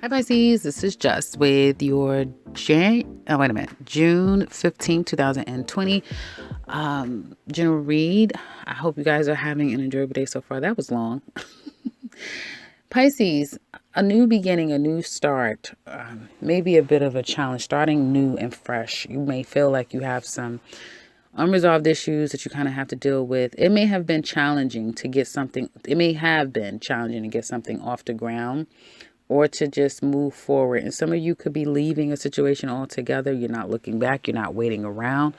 Hi Pisces, this is Just with your June 15, 2020 general read. I hope you guys are having an enjoyable day so far. That was long. Pisces, a new beginning, a new start, maybe a bit of a challenge, starting new and fresh. You may feel like you have some unresolved issues that you kind of have to deal with. It may have been challenging to get something, off the ground, or to just move forward. And some of you could be leaving a situation altogether. You're not looking back. You're not waiting around.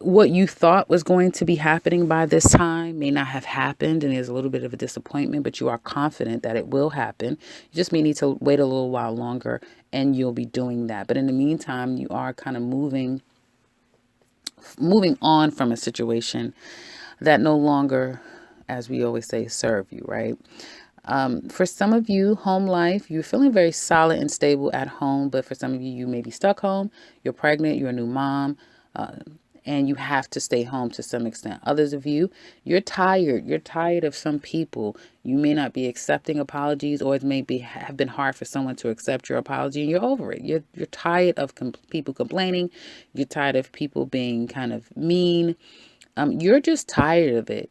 What you thought was going to be happening by this time may not have happened, and there's a little bit of a disappointment, but you are confident that it will happen. You just may need to wait a little while longer, and you'll be doing that. But in the meantime, you are kind of moving on from a situation that no longer, as we always say, serve you, right? For some of you, home life, you're feeling very solid and stable at home. But for some of you, you may be stuck home. You're pregnant. You're a new mom. And you have to stay home to some extent. Others of you, you're tired. You're tired of some people. You may not be accepting apologies, or it may have been hard for someone to accept your apology, and you're over it. You're tired of people complaining. You're tired of people being kind of mean. You're just tired of it.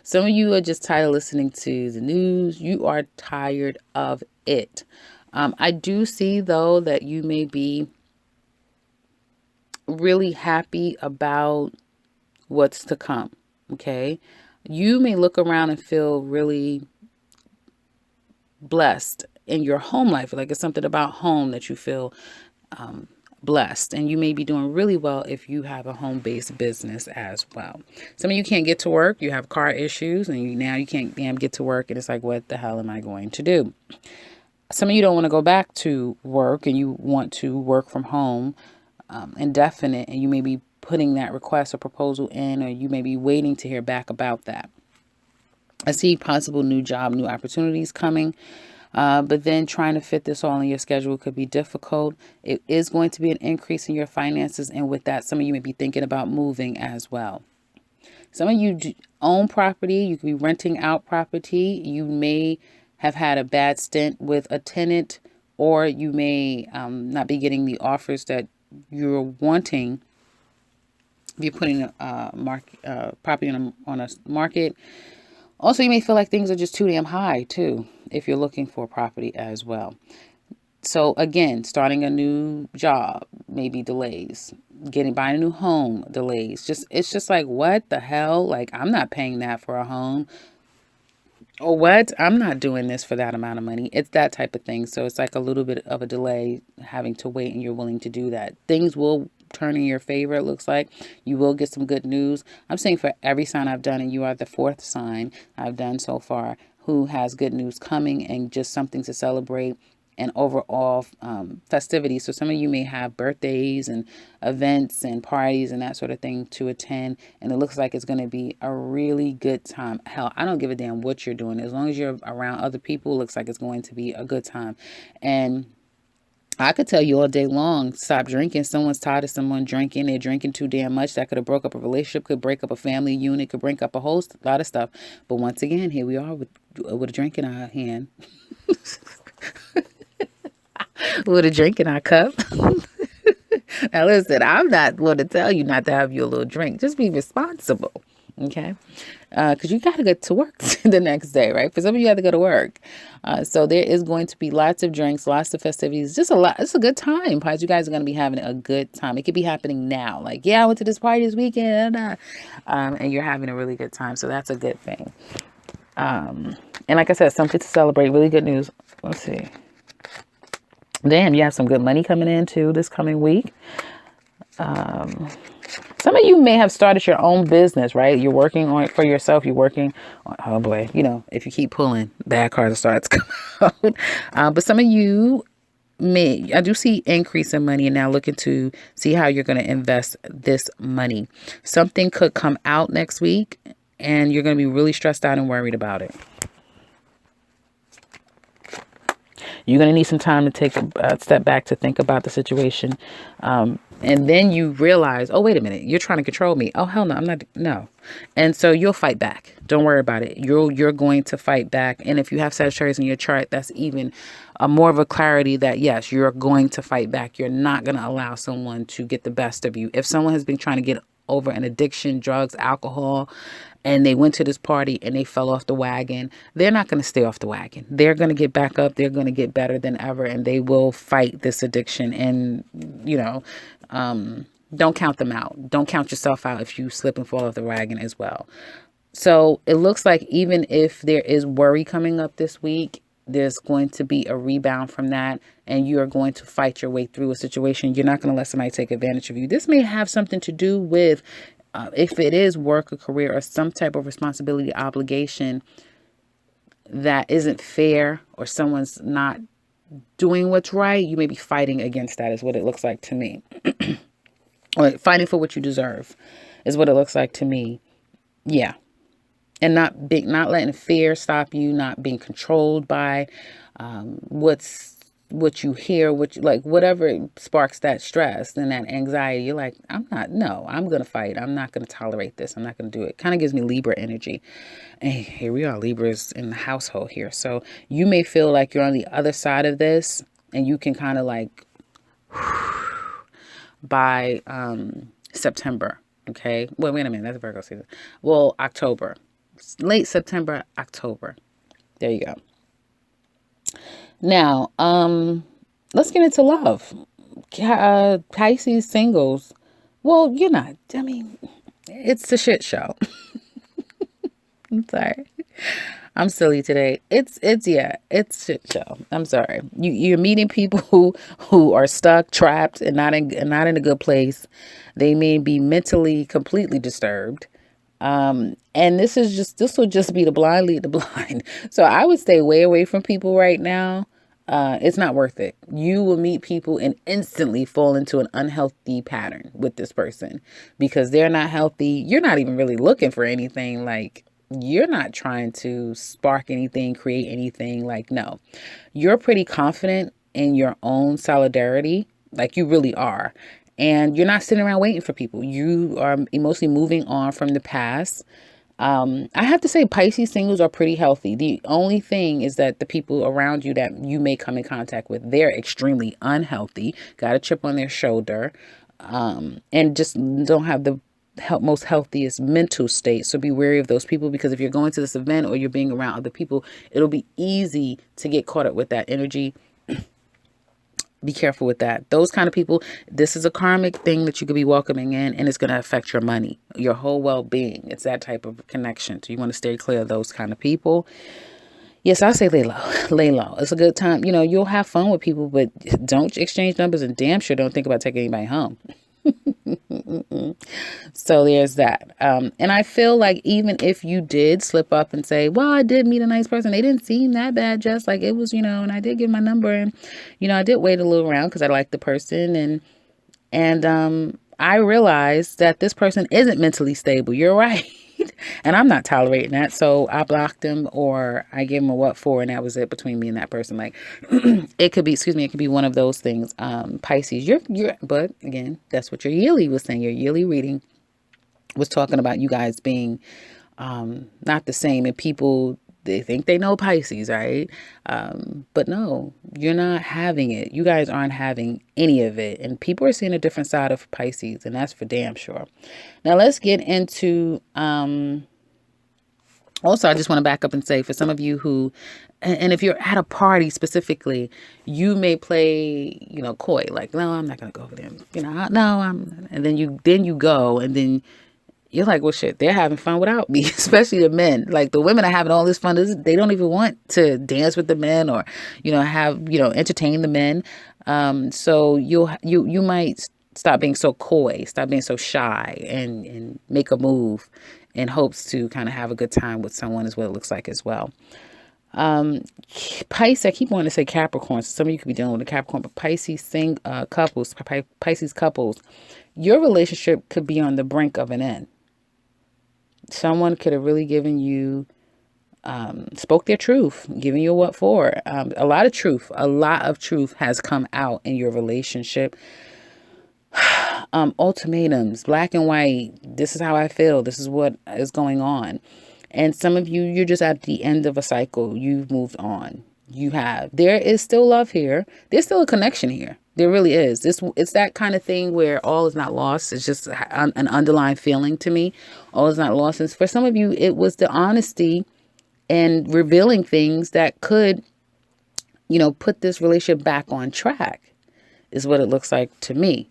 Some of you are just tired of listening to the news. You are tired of it. I do see, though, that you may be really happy about what's to come. Okay. You may look around and feel really blessed in your home life. Like it's something about home that you feel blessed, and you may be doing really well if you have a home-based business as well. Some of you can't get to work. You have car issues, and you can't get to work, and it's like, what the hell am I going to do? Some of you don't want to go back to work, and you want to work from home indefinite, and you may be putting that request or proposal in, or you may be waiting to hear back about that. I see possible new job, new opportunities coming. But then trying to fit this all in your schedule could be difficult. It is going to be an increase in your finances. And with that, some of you may be thinking about moving as well. Some of you own property. You could be renting out property. You may have had a bad stint with a tenant, or you may not be getting the offers that you're wanting. If you're putting a property on a market. Also, you may feel like things are just too damn high, too, if you're looking for property as well. So, again, starting a new job, maybe delays. Buying a new home, delays. It's just like, what the hell? Like, I'm not paying that for a home. Or what? I'm not doing this for that amount of money. It's that type of thing. So, it's like a little bit of a delay, having to wait, and you're willing to do that. Things will turn in your favor. It looks like you will get some good news. I'm saying for every sign I've done, and you are the fourth sign I've done so far who has good news coming, and just something to celebrate, and overall festivities. So some of you may have birthdays and events and parties and that sort of thing to attend, and it looks like it's going to be a really good time. Hell, I don't give a damn what you're doing. As long as you're around other people, it looks like it's going to be a good time. And I could tell you all day long, stop drinking. Someone's tired of someone drinking. They're drinking too damn much. That could have broke up a relationship, could break up a family unit, could break up a whole lot of stuff. But once again, here we are with a drink in our hand. With a drink in our cup. Now listen, I'm not going to tell you not to have your little drink. Just be responsible. Okay? Because you got to get to work the next day, right? For some of you have to go to work. So there is going to be lots of drinks, lots of festivities, just a lot. It's a good time, Pies. You guys are going to be having a good time. It could be happening now. Like, yeah, I went to this party this weekend. And you're having a really good time. So that's a good thing. And like I said, something to celebrate. Really good news. Let's see. Damn, you have some good money coming in too this coming week. Some of you may have started your own business, right? You're working on it for yourself. You're working on, oh boy, if you keep pulling, bad cards start to come out. But some of you I do see increase in money, and now looking to see how you're going to invest this money. Something could come out next week, and you're going to be really stressed out and worried about it. You're going to need some time to take a step back to think about the situation. And then you realize, oh, wait a minute, you're trying to control me. Oh, hell no, I'm not. No. And so you'll fight back. Don't worry about it. You're going to fight back. And if you have Sagittarius in your chart, that's even more of a clarity that, yes, you're going to fight back. You're not going to allow someone to get the best of you. If someone has been trying to get over an addiction, drugs, alcohol, and they went to this party and they fell off the wagon, they're not going to stay off the wagon. They're going to get back up. They're going to get better than ever, and they will fight this addiction. And, don't count them out. Don't count yourself out if you slip and fall off the wagon as well. So it looks like even if there is worry coming up this week, there's going to be a rebound from that, and you are going to fight your way through a situation. You're not going to let somebody take advantage of you. This may have something to do with if it is work or career or some type of responsibility, obligation that isn't fair, or someone's not doing what's right. You may be fighting against that, is what it looks like to me. Or fighting for what you deserve is what it looks like to me. Yeah. And not letting fear stop you, not being controlled by what you hear, whatever sparks that stress and that anxiety. You're like, I'm going to fight. I'm not going to tolerate this. I'm not going to do it. Kind of gives me Libra energy. And here we are, Libras in the household here. So you may feel like you're on the other side of this, and you can kind of like by September. Okay. Well, wait a minute. That's Virgo season. Well, October. Late September, October. There you go. Now, let's get into love. Pisces singles. Well, you're not. I mean, it's a shit show. I'm sorry. I'm silly today. It's shit show. I'm sorry. You're meeting people who are stuck, trapped, and not in a good place. They may be mentally completely disturbed. And this will just be the blind lead the blind. So I would stay way away from people right now. It's not worth it. You will meet people and instantly fall into an unhealthy pattern with this person because they're not healthy. You're not even really looking for anything. Like, you're not trying to spark anything, create anything. Like, no, you're pretty confident in your own solidarity. Like, you really are. And you're not sitting around waiting for people. You are emotionally moving on from the past. I have to say Pisces singles are pretty healthy. The only thing is that the people around you that you may come in contact with, they're extremely unhealthy, got a chip on their shoulder, and just don't have the most healthiest mental state. So be wary of those people, because if you're going to this event or you're being around other people, it'll be easy to get caught up with that energy. Be careful with that. Those kind of people, this is a karmic thing that you could be welcoming in, and it's going to affect your money, your whole well-being. It's that type of connection. So you want to stay clear of those kind of people. Yes, I say lay low. Lay low. It's a good time. You'll have fun with people, but don't exchange numbers, and damn sure don't think about taking anybody home. So there's that. And I feel like even if you did slip up and say, well, I did meet a nice person, they didn't seem that bad, just like it was, and I did give my number, and, I did wait a little around because I liked the person. And I realized that this person isn't mentally stable. You're right. And I'm not tolerating that. So I blocked him, or I gave him a what for, and that was it between me and that person. Like, it could be one of those things. Pisces, but again, that's what your yearly was saying. Your yearly reading was talking about you guys being not the same, and people, they think they know Pisces, right? But no, you're not having it. You guys aren't having any of it. And people are seeing a different side of Pisces, and that's for damn sure. Now let's get into, also, I just want to back up and say, for some of you who, and if you're at a party specifically, you may play, coy, like, no, I'm not going to go over there. And then you go, and then you're like, well, shit, they're having fun without me, especially the men. Like, the women are having all this fun. They don't even want to dance with the men, or, entertain the men. So you might stop being so coy, stop being so shy, and make a move in hopes to kind of have a good time with someone, is what it looks like as well. Pisces, I keep wanting to say Capricorn. So some of you could be dealing with a Capricorn, but Pisces Pisces couples, your relationship could be on the brink of an end. Someone could have really given you, spoke their truth, giving you a what for. A lot of truth has come out in your relationship. ultimatums, black and white. This is how I feel. This is what is going on. And some of you, you're just at the end of a cycle. You've moved on. You have. There is still love here. There's still a connection here. There really is. It's that kind of thing where all is not lost. It's just an underlying feeling to me. All is not lost. And for some of you, it was the honesty and revealing things that could, put this relationship back on track, is what it looks like to me.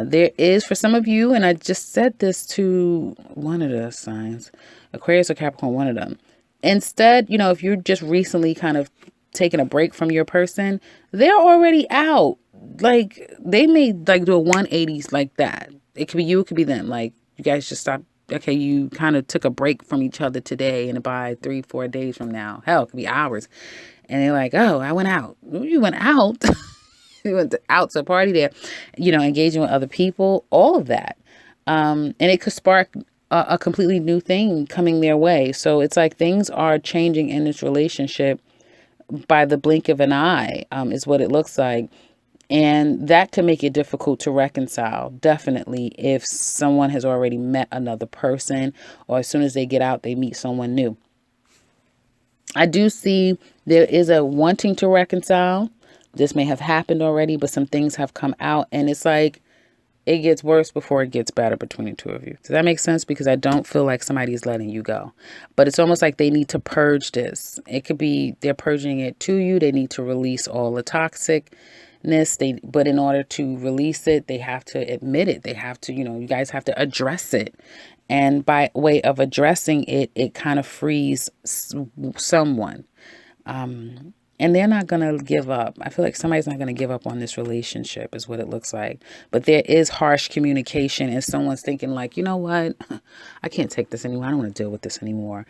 There is, for some of you, and I just said this to one of the signs, Aquarius or Capricorn, one of them. Instead, if you're just recently kind of taking a break from your person, they're already out. Like, they may do a 180s like that. It could be you, it could be them. Like, you guys just stop. Okay, you kind of took a break from each other today, and by 3-4 days from now, hell, it could be hours. And they're like, oh, I went out. You went out. You went out to a party there, engaging with other people, all of that. And it could spark a completely new thing coming their way. So it's like things are changing in this relationship by the blink of an eye, is what it looks like. And that can make it difficult to reconcile, definitely, if someone has already met another person, or as soon as they get out, they meet someone new. I do see there is a wanting to reconcile. This may have happened already, but some things have come out, and it's like it gets worse before it gets better between the two of you. Does that make sense? Because I don't feel like somebody's letting you go, but it's almost like they need to purge this. It could be they're purging it to you. They need to release all the toxicness. But in order to release it, they have to admit it. They have to, you guys have to address it. And by way of addressing it, it kind of frees someone. And they're not going to give up. I feel like somebody's not going to give up on this relationship, is what it looks like. But there is harsh communication, and someone's thinking like, you know what? I can't take this anymore. I don't want to deal with this anymore.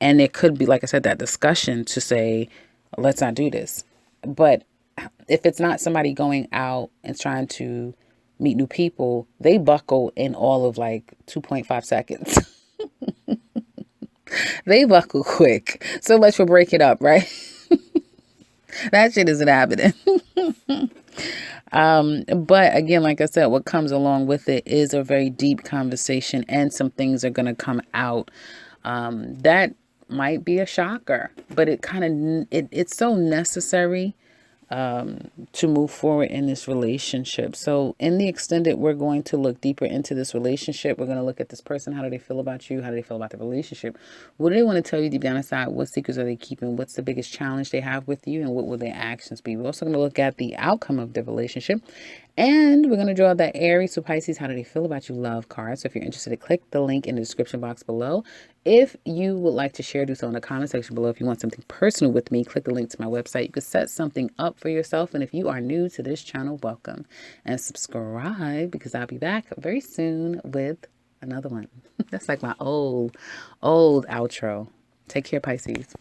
And it could be, like I said, that discussion to say, let's not do this. But if it's not somebody going out and trying to meet new people, they buckle in all of like 2.5 seconds. They buckle quick. So much for breaking up, right? That shit isn't happening. But again, like I said, what comes along with it is a very deep conversation, and some things are going to come out that might be a shocker, but it's so necessary to move forward in this relationship. So in the extended, we're going to look deeper into this relationship. We're going to look at this person. How do they feel about you? How do they feel about the relationship? What do they want to tell you deep down inside? What secrets are they keeping? What's the biggest challenge they have with you? And what will their actions be? We're also going to look at the outcome of the relationship. And we're going to draw that Aries to Pisces. How do they feel about you? Love card. So if you're interested, click the link in the description box below. If you would like to share, do so in the comment section below. If you want something personal with me, click the link to my website. You can set something up for yourself. And if you are new to this channel, welcome and subscribe, because I'll be back very soon with another one. That's like my old outro. Take care, Pisces.